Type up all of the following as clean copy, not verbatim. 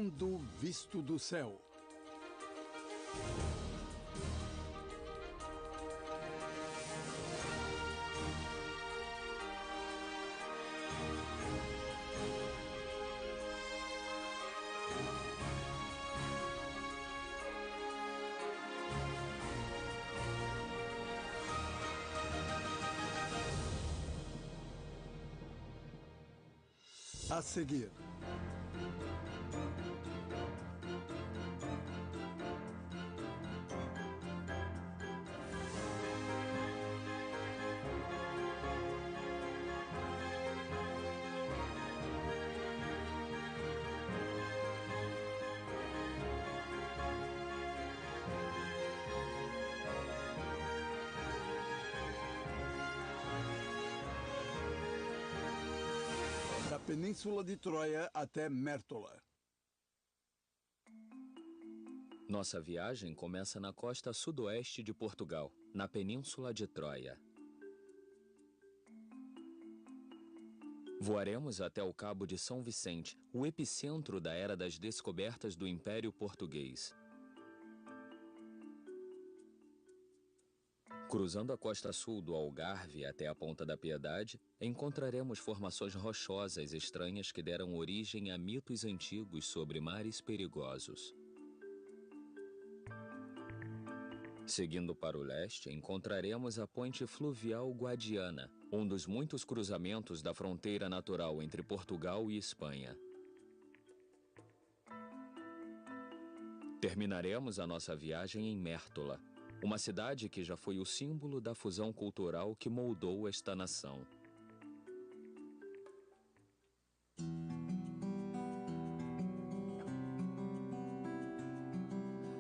Mundo Visto do Céu. A seguir. Da Península de Troia até Mértola. Nossa viagem começa na costa sudoeste de Portugal, na Península de Troia. Voaremos até o Cabo de São Vicente, o epicentro da era das descobertas do Império Português. Cruzando a costa sul do Algarve até a Ponta da Piedade, encontraremos formações rochosas estranhas que deram origem a mitos antigos sobre mares perigosos. Seguindo para o leste, encontraremos a Ponte Fluvial Guadiana, um dos muitos cruzamentos da fronteira natural entre Portugal e Espanha. Terminaremos a nossa viagem em Mértola, uma cidade que já foi o símbolo da fusão cultural que moldou esta nação.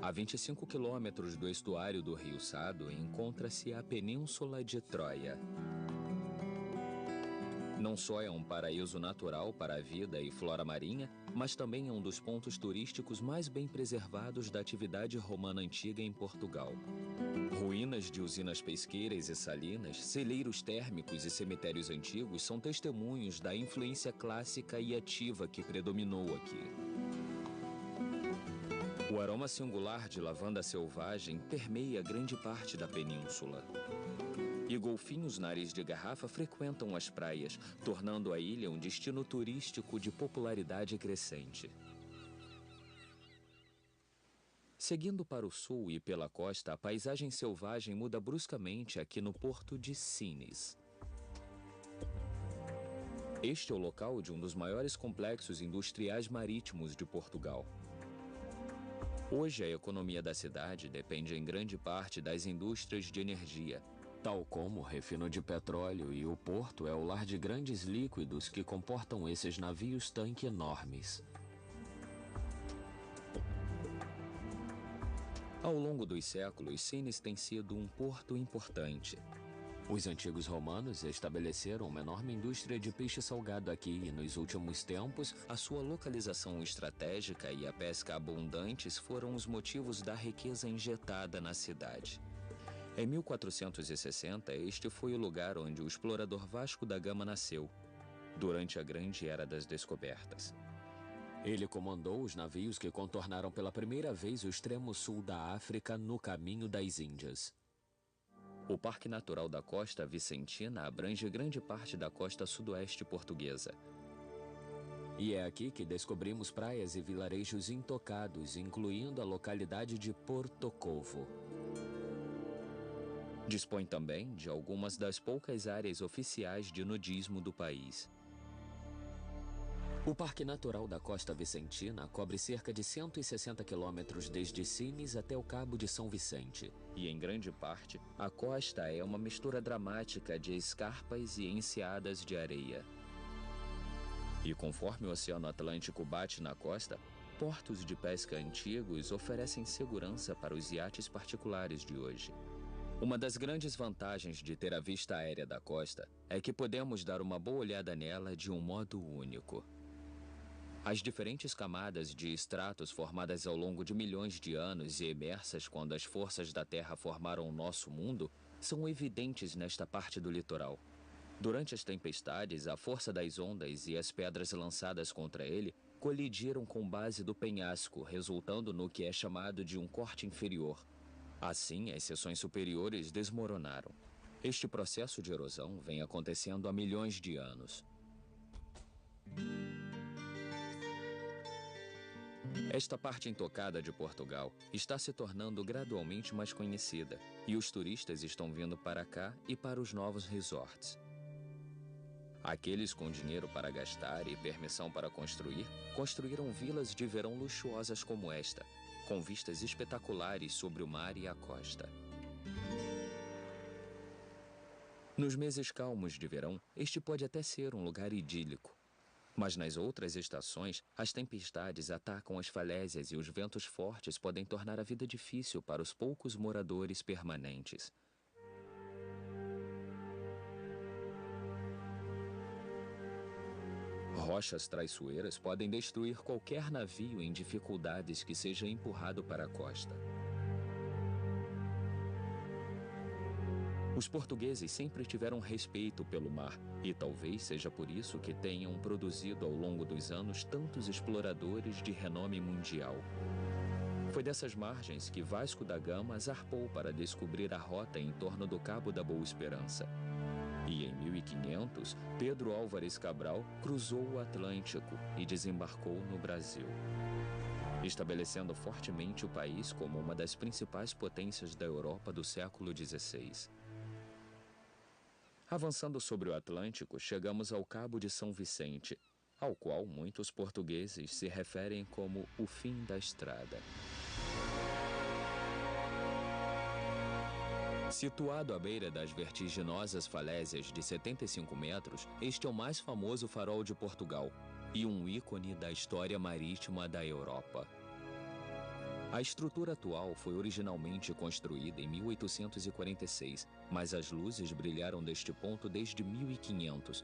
A 25 quilômetros do estuário do Rio Sado encontra-se a Península de Troia. Não só é um paraíso natural para a vida e flora marinha, mas também é um dos pontos turísticos mais bem preservados da atividade romana antiga em Portugal. Ruínas de usinas pesqueiras e salinas, celeiros térmicos e cemitérios antigos são testemunhos da influência clássica e ativa que predominou aqui. O aroma singular de lavanda selvagem permeia grande parte da península. E golfinhos nariz de garrafa frequentam as praias, tornando a ilha um destino turístico de popularidade crescente. Seguindo para o sul e pela costa, a paisagem selvagem muda bruscamente aqui no porto de Sines. Este é o local de um dos maiores complexos industriais marítimos de Portugal. Hoje, a economia da cidade depende em grande parte das indústrias de energia, tal como o refino de petróleo, e o porto é o lar de grandes líquidos que comportam esses navios-tanque enormes. Ao longo dos séculos, Sines tem sido um porto importante. Os antigos romanos estabeleceram uma enorme indústria de peixe salgado aqui e, nos últimos tempos, a sua localização estratégica e a pesca abundantes foram os motivos da riqueza injetada na cidade. Em 1460, este foi o lugar onde o explorador Vasco da Gama nasceu, durante a Grande Era das Descobertas. Ele comandou os navios que contornaram pela primeira vez o extremo sul da África no caminho das Índias. O Parque Natural da Costa Vicentina abrange grande parte da costa sudoeste portuguesa. E é aqui que descobrimos praias e vilarejos intocados, incluindo a localidade de Porto Covo. Dispõe também de algumas das poucas áreas oficiais de nudismo do país. O Parque Natural da Costa Vicentina cobre cerca de 160 quilômetros desde Sines até o Cabo de São Vicente. E, em grande parte, a costa é uma mistura dramática de escarpas e enseadas de areia. E conforme o Oceano Atlântico bate na costa, portos de pesca antigos oferecem segurança para os iates particulares de hoje. Uma das grandes vantagens de ter a vista aérea da costa é que podemos dar uma boa olhada nela de um modo único. As diferentes camadas de estratos formadas ao longo de milhões de anos e emersas quando as forças da Terra formaram o nosso mundo são evidentes nesta parte do litoral. Durante as tempestades, a força das ondas e as pedras lançadas contra ele colidiram com base do penhasco, resultando no que é chamado de um corte inferior. Assim, as seções superiores desmoronaram. Este processo de erosão vem acontecendo há milhões de anos. Esta parte intocada de Portugal está se tornando gradualmente mais conhecida, e os turistas estão vindo para cá e para os novos resorts. Aqueles com dinheiro para gastar e permissão para construir, construíram vilas de verão luxuosas como esta, com vistas espetaculares sobre o mar e a costa. Nos meses calmos de verão, este pode até ser um lugar idílico. Mas nas outras estações, as tempestades atacam as falésias e os ventos fortes podem tornar a vida difícil para os poucos moradores permanentes. Rochas traiçoeiras podem destruir qualquer navio em dificuldades que seja empurrado para a costa. Os portugueses sempre tiveram respeito pelo mar, e talvez seja por isso que tenham produzido ao longo dos anos tantos exploradores de renome mundial. Foi dessas margens que Vasco da Gama zarpou para descobrir a rota em torno do Cabo da Boa Esperança. E em 1500, Pedro Álvares Cabral cruzou o Atlântico e desembarcou no Brasil, estabelecendo fortemente o país como uma das principais potências da Europa do século XVI. Avançando sobre o Atlântico, chegamos ao Cabo de São Vicente, ao qual muitos portugueses se referem como o fim da estrada. Situado à beira das vertiginosas falésias de 75 metros, este é o mais famoso farol de Portugal e um ícone da história marítima da Europa. A estrutura atual foi originalmente construída em 1846, mas as luzes brilharam deste ponto desde 1500,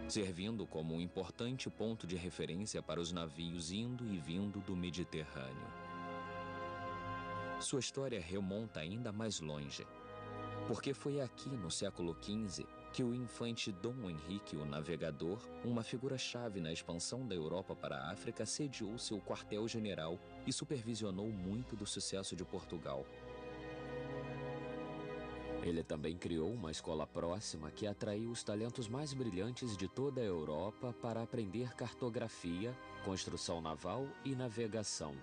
servindo como um importante ponto de referência para os navios indo e vindo do Mediterrâneo. Sua história remonta ainda mais longe, porque foi aqui no século XV que o infante Dom Henrique, o Navegador, uma figura-chave na expansão da Europa para a África, sediou seu quartel-general e supervisionou muito do sucesso de Portugal. Ele também criou uma escola próxima que atraiu os talentos mais brilhantes de toda a Europa para aprender cartografia, construção naval e navegação.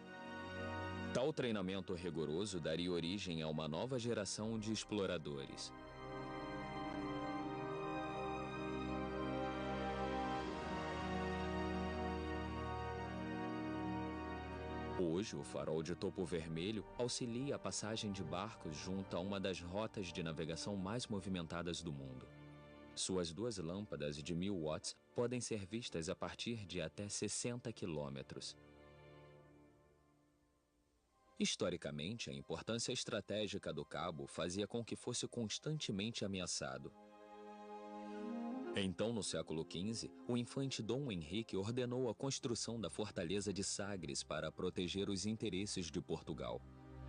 Tal treinamento rigoroso daria origem a uma nova geração de exploradores. Hoje, o farol de topo vermelho auxilia a passagem de barcos junto a uma das rotas de navegação mais movimentadas do mundo. Suas duas lâmpadas de 1000 watts podem ser vistas a partir de até 60 quilômetros. Historicamente, a importância estratégica do cabo fazia com que fosse constantemente ameaçado. Então, no século XV, o infante Dom Henrique ordenou a construção da fortaleza de Sagres para proteger os interesses de Portugal.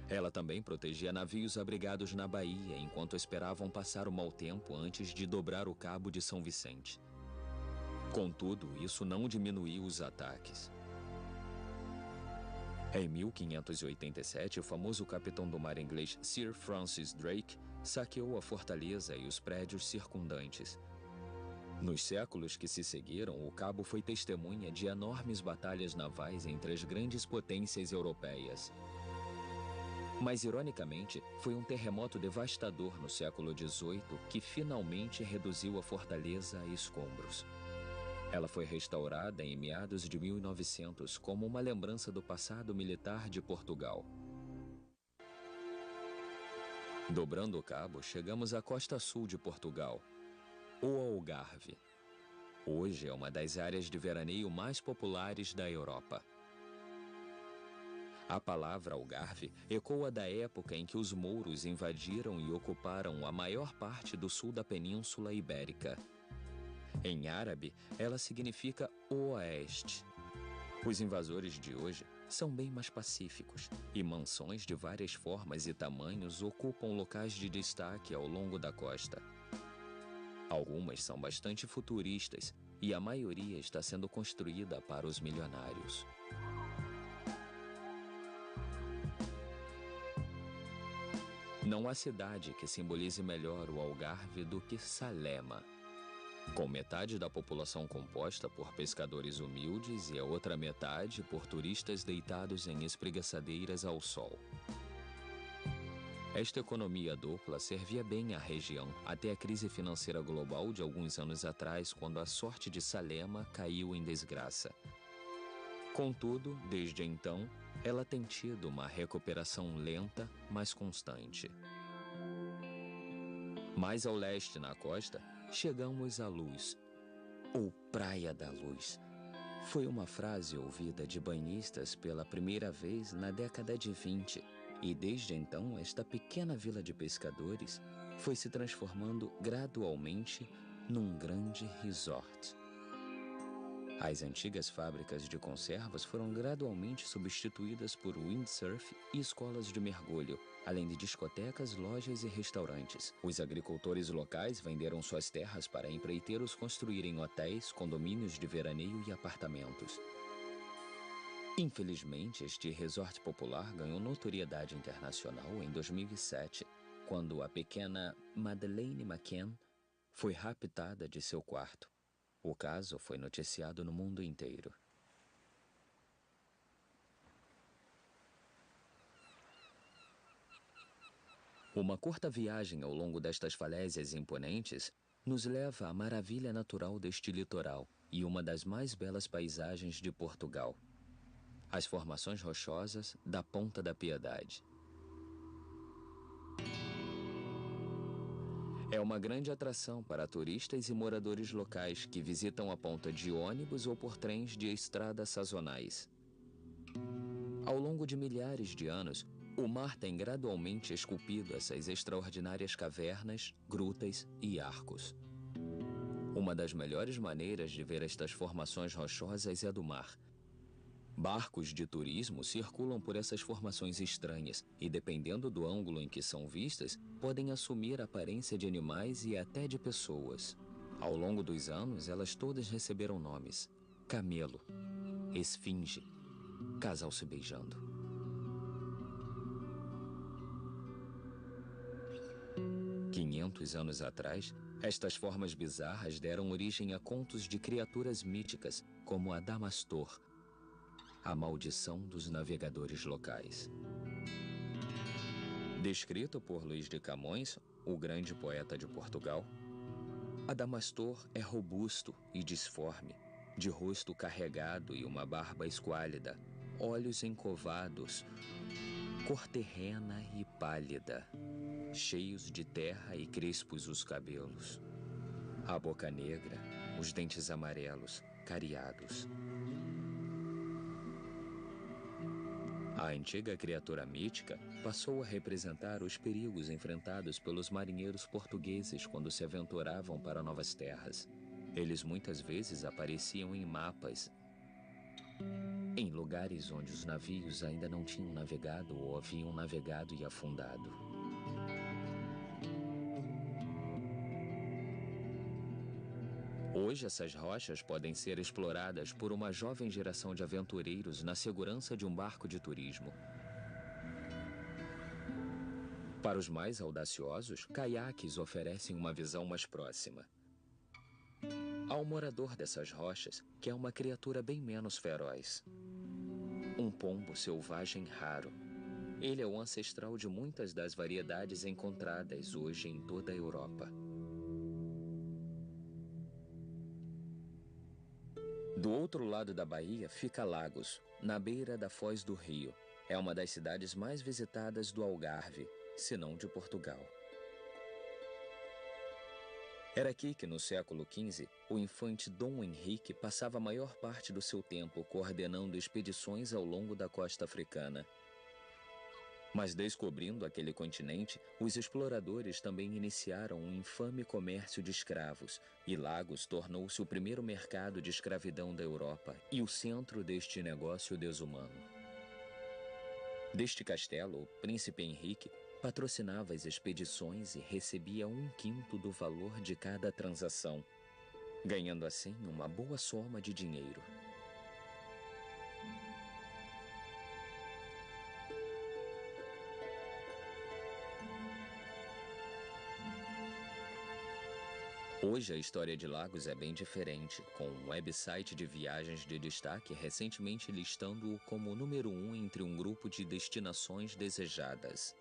Ela também protegia navios abrigados na Bahia enquanto esperavam passar o mau tempo antes de dobrar o Cabo de São Vicente. Contudo, isso não diminuiu os ataques. Em 1587, o famoso capitão do mar inglês Sir Francis Drake saqueou a fortaleza e os prédios circundantes. Nos séculos que se seguiram, o cabo foi testemunha de enormes batalhas navais entre as grandes potências europeias. Mas, ironicamente, foi um terremoto devastador no século XVIII que finalmente reduziu a fortaleza a escombros. Ela foi restaurada em meados de 1900 como uma lembrança do passado militar de Portugal. Dobrando o cabo, chegamos à costa sul de Portugal, o Algarve. Hoje é uma das áreas de veraneio mais populares da Europa. A palavra Algarve ecoa da época em que os mouros invadiram e ocuparam a maior parte do sul da Península Ibérica. Em árabe, ela significa Oeste. Os invasores de hoje são bem mais pacíficos, e mansões de várias formas e tamanhos ocupam locais de destaque ao longo da costa. Algumas são bastante futuristas e a maioria está sendo construída para os milionários. Não há cidade que simbolize melhor o Algarve do que Salema. Com metade da população composta por pescadores humildes e a outra metade por turistas deitados em espreguiçadeiras ao sol. Esta economia dupla servia bem à região até a crise financeira global de alguns anos atrás, quando a sorte de Salema caiu em desgraça. Contudo, desde então, ela tem tido uma recuperação lenta, mas constante. Mais ao leste, na costa, chegamos à Luz, ou Praia da Luz. Foi uma frase ouvida de banhistas pela primeira vez na década de 20, e desde então esta pequena vila de pescadores foi se transformando gradualmente num grande resort. As antigas fábricas de conservas foram gradualmente substituídas por windsurf e escolas de mergulho, além de discotecas, lojas e restaurantes. Os agricultores locais venderam suas terras para empreiteiros construírem hotéis, condomínios de veraneio e apartamentos. Infelizmente, este resort popular ganhou notoriedade internacional em 2007, quando a pequena Madeleine McCann foi raptada de seu quarto. O caso foi noticiado no mundo inteiro. Uma curta viagem ao longo destas falésias imponentes nos leva à maravilha natural deste litoral e uma das mais belas paisagens de Portugal: as formações rochosas da Ponta da Piedade. É uma grande atração para turistas e moradores locais que visitam a ponta de ônibus ou por trens de estrada sazonais. Ao longo de milhares de anos, o mar tem gradualmente esculpido essas extraordinárias cavernas, grutas e arcos. Uma das melhores maneiras de ver estas formações rochosas é do mar. Barcos de turismo circulam por essas formações estranhas e, dependendo do ângulo em que são vistas, podem assumir a aparência de animais e até de pessoas. Ao longo dos anos, elas todas receberam nomes: camelo, esfinge, casal se beijando. Anos atrás, estas formas bizarras deram origem a contos de criaturas míticas, como a Damastor, a maldição dos navegadores locais. Descrito por Luís de Camões, o grande poeta de Portugal, Adamastor é robusto e disforme, de rosto carregado e uma barba esquálida, olhos encovados, cor terrena e pálida, cheios de terra e crespos os cabelos, a boca negra, os dentes amarelos, cariados. A antiga criatura mítica passou a representar os perigos enfrentados pelos marinheiros portugueses quando se aventuravam para novas terras. Eles muitas vezes apareciam em mapas, em lugares onde os navios ainda não tinham navegado ou haviam navegado e afundado. Hoje, essas rochas podem ser exploradas por uma jovem geração de aventureiros na segurança de um barco de turismo. Para os mais audaciosos, caiaques oferecem uma visão mais próxima. Há um morador dessas rochas que é uma criatura bem menos feroz. Um pombo selvagem raro. Ele é o ancestral de muitas das variedades encontradas hoje em toda a Europa. Do outro lado da Bahia fica Lagos, na beira da Foz do Rio. É uma das cidades mais visitadas do Algarve, se não de Portugal. Era aqui que, no século XV, o infante Dom Henrique passava a maior parte do seu tempo coordenando expedições ao longo da costa africana. Mas descobrindo aquele continente, os exploradores também iniciaram um infame comércio de escravos, e Lagos tornou-se o primeiro mercado de escravidão da Europa e o centro deste negócio desumano. Deste castelo, o príncipe Henrique patrocinava as expedições e recebia 1/5 do valor de cada transação. ganhando assim uma boa soma de dinheiro. Hoje a história de Lagos é bem diferente, com um website de viagens de destaque recentemente listando-o como o número 1 entre um grupo de destinações desejadas.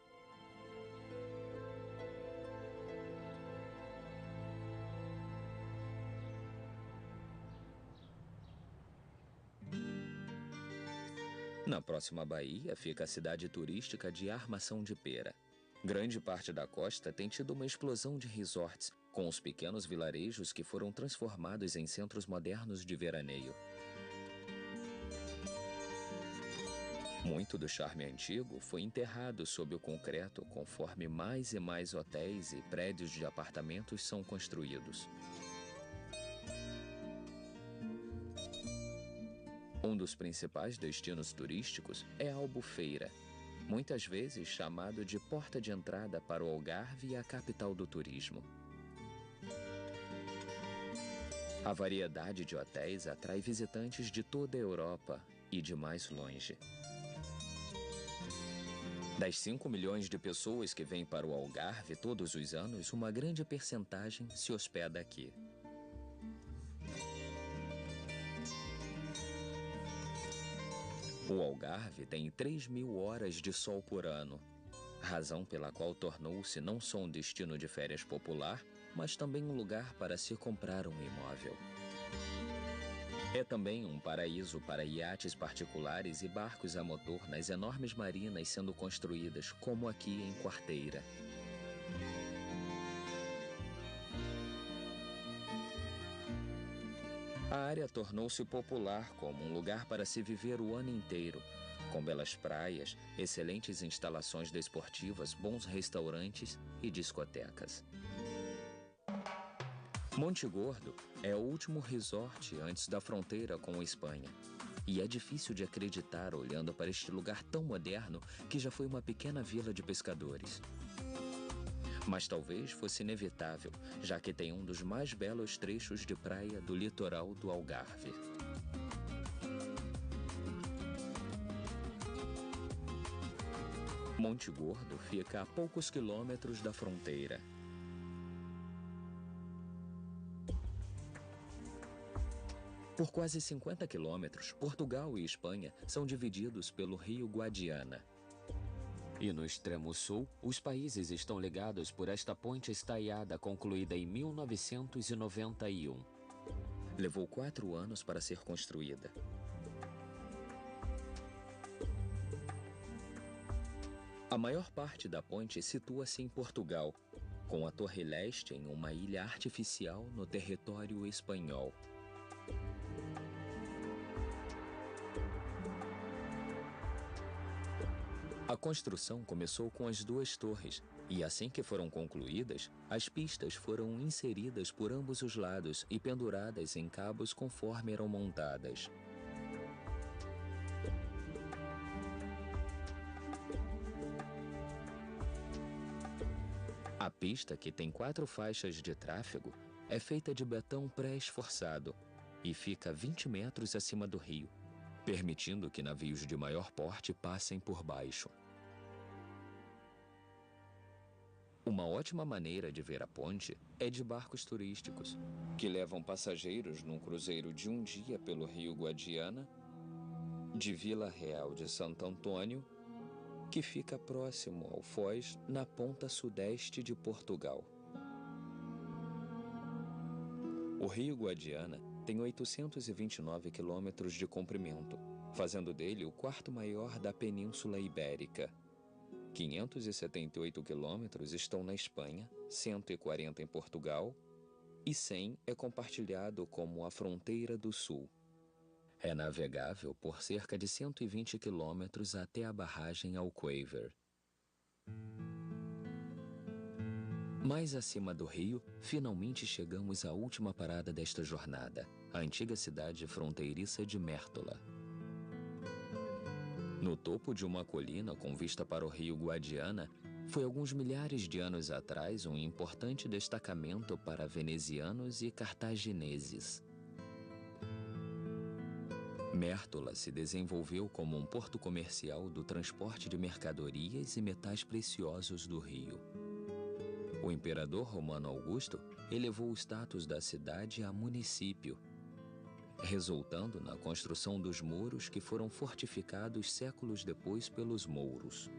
Na próxima baía fica a cidade turística de Armação de Pera. Grande parte da costa tem tido uma explosão de resorts, com os pequenos vilarejos que foram transformados em centros modernos de veraneio. Muito do charme antigo foi enterrado sob o concreto conforme mais e mais hotéis e prédios de apartamentos são construídos. Um dos principais destinos turísticos é Albufeira, muitas vezes chamado de porta de entrada para o Algarve e a capital do turismo. A variedade de hotéis atrai visitantes de toda a Europa e de mais longe. Das 5 milhões de pessoas que vêm para o Algarve todos os anos, uma grande percentagem se hospeda aqui. O Algarve tem 3.000 horas de sol por ano, razão pela qual tornou-se não só um destino de férias popular, mas também um lugar para se comprar um imóvel. É também um paraíso para iates particulares e barcos a motor nas enormes marinas sendo construídas, como aqui em Quarteira. A área tornou-se popular como um lugar para se viver o ano inteiro, com belas praias, excelentes instalações desportivas, bons restaurantes e discotecas. Monte Gordo é o último resort antes da fronteira com a Espanha. E é difícil de acreditar olhando para este lugar tão moderno que já foi uma pequena vila de pescadores. Mas talvez fosse inevitável, já que tem um dos mais belos trechos de praia do litoral do Algarve. Monte Gordo fica a poucos quilômetros da fronteira. Por quase 50 quilômetros, Portugal e Espanha são divididos pelo rio Guadiana. E no extremo sul, os países estão ligados por esta ponte estaiada concluída em 1991. Levou 4 anos para ser construída. A maior parte da ponte situa-se em Portugal, com a Torre Leste em uma ilha artificial no território espanhol. A construção começou com as 2 torres, e assim que foram concluídas, as pistas foram inseridas por ambos os lados e penduradas em cabos conforme eram montadas. A pista, que tem 4 faixas de tráfego, é feita de betão pré-esforçado e fica 20 metros acima do rio, permitindo que navios de maior porte passem por baixo. Uma ótima maneira de ver a ponte é de barcos turísticos, que levam passageiros num cruzeiro de um dia pelo rio Guadiana, de Vila Real de Santo Antônio, que fica próximo ao Foz, na ponta sudeste de Portugal. O rio Guadiana tem 829 quilômetros de comprimento, fazendo dele o 4º maior da Península Ibérica. 578 quilômetros estão na Espanha, 140 em Portugal e 100 é compartilhado como a fronteira do sul. É navegável por cerca de 120 quilômetros até a barragem Alquever. Mais acima do rio, finalmente chegamos à última parada desta jornada, a antiga cidade fronteiriça de Mértola. No topo de uma colina com vista para o rio Guadiana, Foi alguns milhares de anos atrás um importante destacamento para venezianos e cartagineses. Mértola se desenvolveu como um porto comercial do transporte de mercadorias e metais preciosos do rio. O imperador romano Augusto elevou o status da cidade a município, resultando na construção dos muros que foram fortificados séculos depois pelos mouros.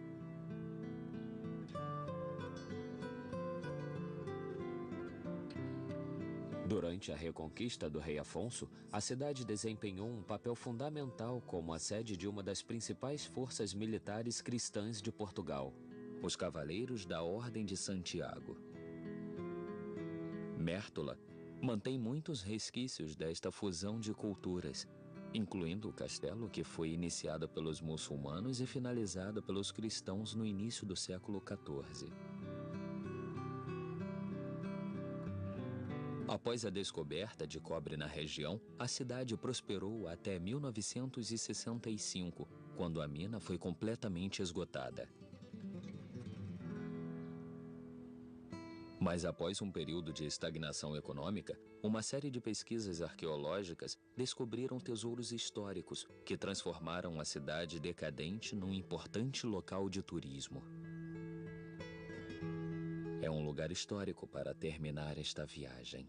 Durante a reconquista do rei Afonso, a cidade desempenhou um papel fundamental como a sede de uma das principais forças militares cristãs de Portugal, os Cavaleiros da Ordem de Santiago. Mértola mantém muitos resquícios desta fusão de culturas, incluindo o castelo que foi iniciado pelos muçulmanos e finalizado pelos cristãos no início do século XIV. Após a descoberta de cobre na região, a cidade prosperou até 1965, quando a mina foi completamente esgotada. Mas após um período de estagnação econômica, uma série de pesquisas arqueológicas descobriram tesouros históricos que transformaram a cidade decadente num importante local de turismo. É um lugar histórico para terminar esta viagem.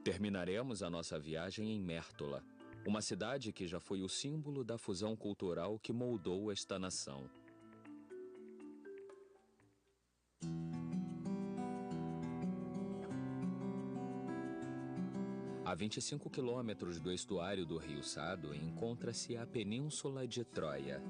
Terminaremos a nossa viagem em Mértola, uma cidade que já foi o símbolo da fusão cultural que moldou esta nação. A 25 quilômetros do estuário do Rio Sado encontra-se a Península de Troia.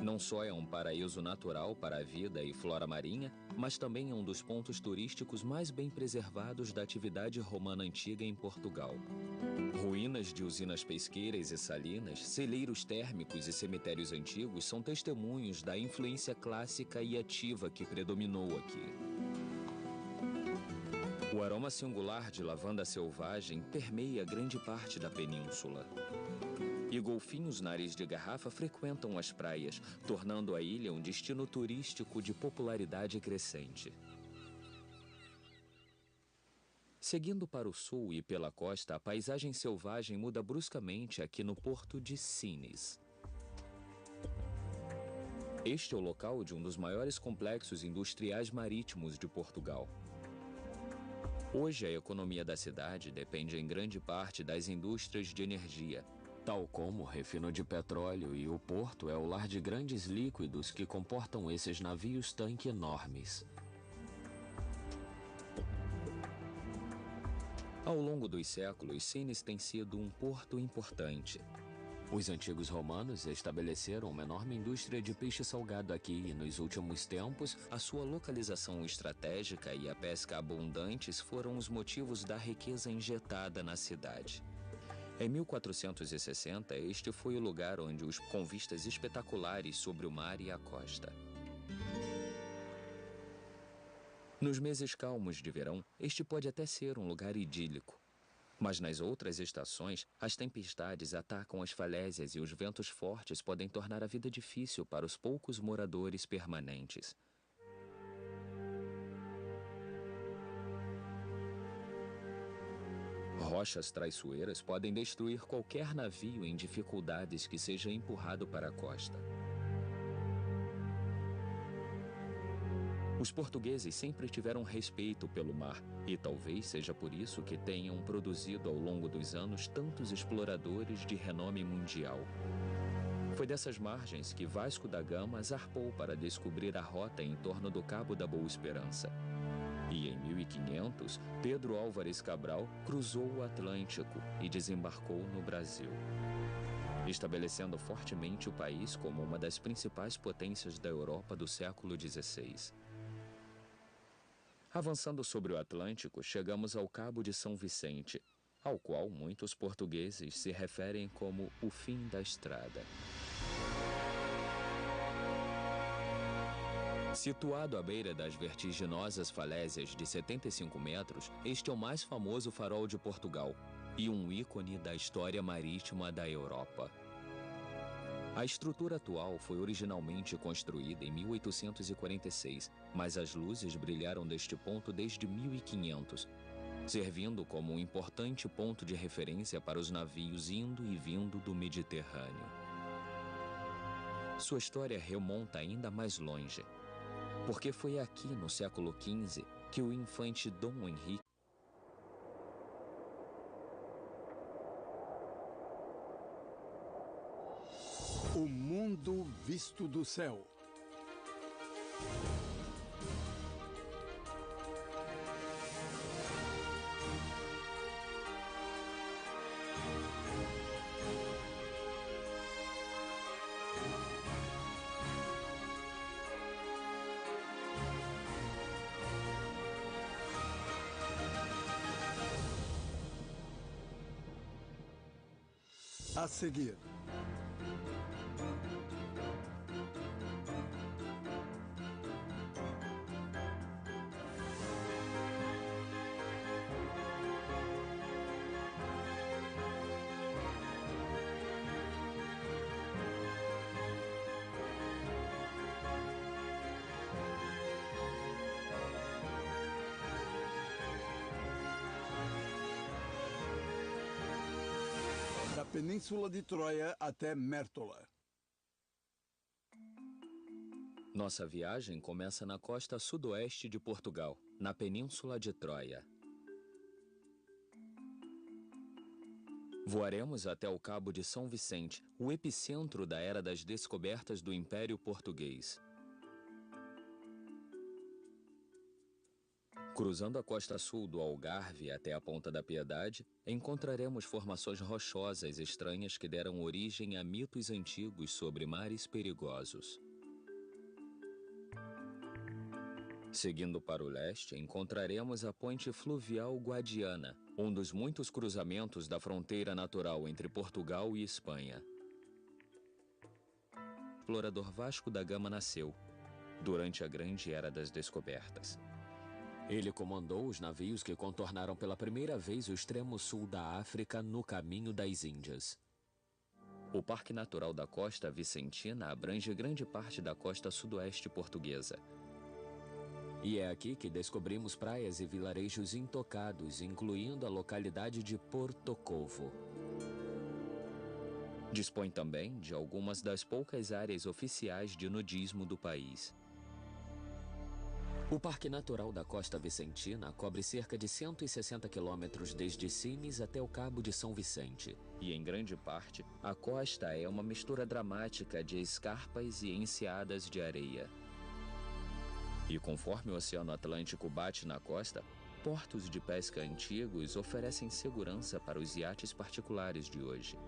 Não só é um paraíso natural para a vida e flora marinha, mas também é um dos pontos turísticos mais bem preservados da atividade romana antiga em Portugal. Ruínas de usinas pesqueiras e salinas, celeiros térmicos e cemitérios antigos são testemunhos da influência clássica e ativa que predominou aqui. O aroma singular de lavanda selvagem permeia grande parte da península. E golfinhos nariz de garrafa frequentam as praias, tornando a ilha um destino turístico de popularidade crescente. Seguindo para o sul e pela costa, a paisagem selvagem muda bruscamente aqui no porto de Sines. Este é o local de um dos maiores complexos industriais marítimos de Portugal. Hoje, a economia da cidade depende em grande parte das indústrias de energia, tal como o refino de petróleo, e o porto é o lar de grandes líquidos que comportam esses navios-tanque enormes. Ao longo dos séculos, Sines tem sido um porto importante. Os antigos romanos estabeleceram uma enorme indústria de peixe salgado aqui e, nos últimos tempos, a sua localização estratégica e a pesca abundantes foram os motivos da riqueza injetada na cidade. Em 1460, este foi o lugar onde com vistas espetaculares sobre o mar e a costa. Nos meses calmos de verão, este pode até ser um lugar idílico. Mas nas outras estações, as tempestades atacam as falésias e os ventos fortes podem tornar a vida difícil para os poucos moradores permanentes. Rochas traiçoeiras podem destruir qualquer navio em dificuldades que seja empurrado para a costa. Os portugueses sempre tiveram respeito pelo mar, e talvez seja por isso que tenham produzido ao longo dos anos tantos exploradores de renome mundial. Foi dessas margens que Vasco da Gama zarpou para descobrir a rota em torno do Cabo da Boa Esperança. E em 1500, Pedro Álvares Cabral cruzou o Atlântico e desembarcou no Brasil, estabelecendo fortemente o país como uma das principais potências da Europa do século XVI. Avançando sobre o Atlântico, chegamos ao Cabo de São Vicente, ao qual muitos portugueses se referem como o fim da estrada. Situado à beira das vertiginosas falésias de 75 metros, este é o mais famoso farol de Portugal e um ícone da história marítima da Europa. A estrutura atual foi originalmente construída em 1846, mas as luzes brilharam deste ponto desde 1500, servindo como um importante ponto de referência para os navios indo e vindo do Mediterrâneo. Sua história remonta ainda mais longe, porque foi aqui no século XV que o infante Dom Henrique O mundo visto do céu. A seguir. Da Península de Troia até Mértola. Nossa viagem começa na costa sudoeste de Portugal, na Península de Troia. Voaremos até o Cabo de São Vicente, o epicentro da era das descobertas do Império Português. Cruzando a costa sul do Algarve até a Ponta da Piedade, encontraremos formações rochosas estranhas que deram origem a mitos antigos sobre mares perigosos. Seguindo para o leste, encontraremos a ponte fluvial Guadiana, um dos muitos cruzamentos da fronteira natural entre Portugal e Espanha. O explorador Vasco da Gama nasceu durante a Grande Era das Descobertas. Ele comandou os navios que contornaram pela primeira vez o extremo sul da África no caminho das Índias. O Parque Natural da Costa Vicentina abrange grande parte da costa sudoeste portuguesa. E é aqui que descobrimos praias e vilarejos intocados, incluindo a localidade de Porto Covo. Dispõe também de algumas das poucas áreas oficiais de nudismo do país. O Parque Natural da Costa Vicentina cobre cerca de 160 quilômetros desde Sines até o Cabo de São Vicente. E, em grande parte, a costa é uma mistura dramática de escarpas e enseadas de areia. E conforme o Oceano Atlântico bate na costa, portos de pesca antigos oferecem segurança para os iates particulares de hoje.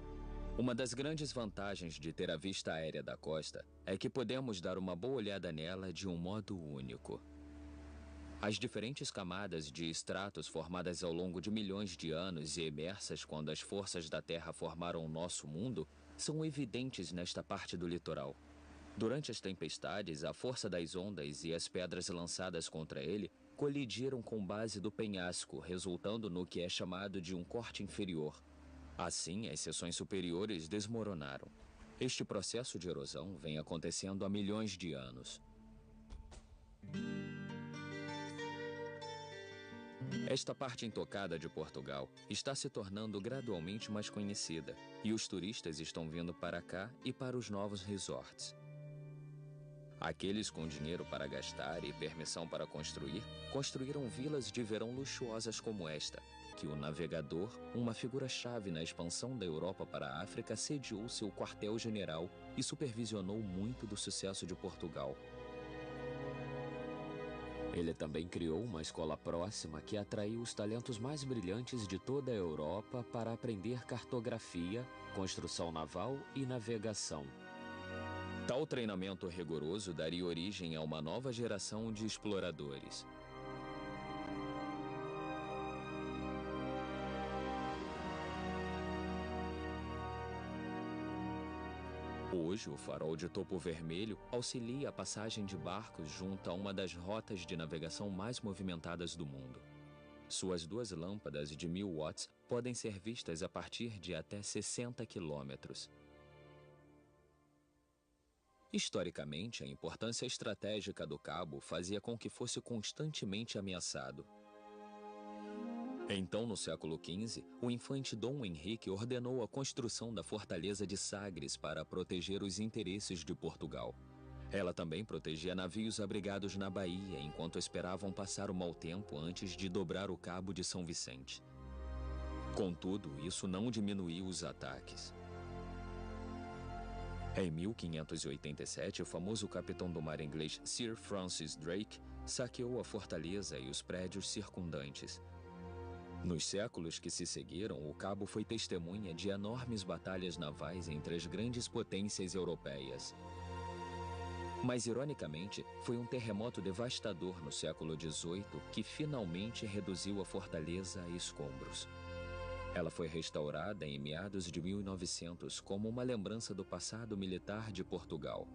Uma das grandes vantagens de ter a vista aérea da costa é que podemos dar uma boa olhada nela de um modo único. As diferentes camadas de estratos formadas ao longo de milhões de anos e emersas quando as forças da Terra formaram o nosso mundo são evidentes nesta parte do litoral. Durante as tempestades, a força das ondas e as pedras lançadas contra ele colidiram com base do penhasco, resultando no que é chamado de um corte inferior. Assim, as seções superiores desmoronaram. Este processo de erosão vem acontecendo há milhões de anos. Esta parte intocada de Portugal está se tornando gradualmente mais conhecida e os turistas estão vindo para cá e para os novos resorts. Aqueles com dinheiro para gastar e permissão para construir, construíram vilas de verão luxuosas como esta, que o navegador, uma figura-chave na expansão da Europa para a África, sediou seu quartel-general e supervisionou muito do sucesso de Portugal. Ele também criou uma escola próxima que atraiu os talentos mais brilhantes de toda a Europa para aprender cartografia, construção naval e navegação. Tal treinamento rigoroso daria origem a uma nova geração de exploradores. Hoje, o farol de topo vermelho auxilia a passagem de barcos junto a uma das rotas de navegação mais movimentadas do mundo. Suas 2 lâmpadas de 1000 watts podem ser vistas a partir de até 60 quilômetros. Historicamente, a importância estratégica do cabo fazia com que fosse constantemente ameaçado. Então, no século XV, o infante Dom Henrique ordenou a construção da fortaleza de Sagres para proteger os interesses de Portugal. Ela também protegia navios abrigados na Bahia enquanto esperavam passar o mau tempo antes de dobrar o Cabo de São Vicente. Contudo, isso não diminuiu os ataques. Em 1587, o famoso capitão do mar inglês Sir Francis Drake saqueou a fortaleza e os prédios circundantes. Nos séculos que se seguiram, o cabo foi testemunha de enormes batalhas navais entre as grandes potências europeias. Mas, ironicamente, foi um terremoto devastador no século XVIII que finalmente reduziu a fortaleza a escombros. Ela foi restaurada em meados de 1900 como uma lembrança do passado militar de Portugal.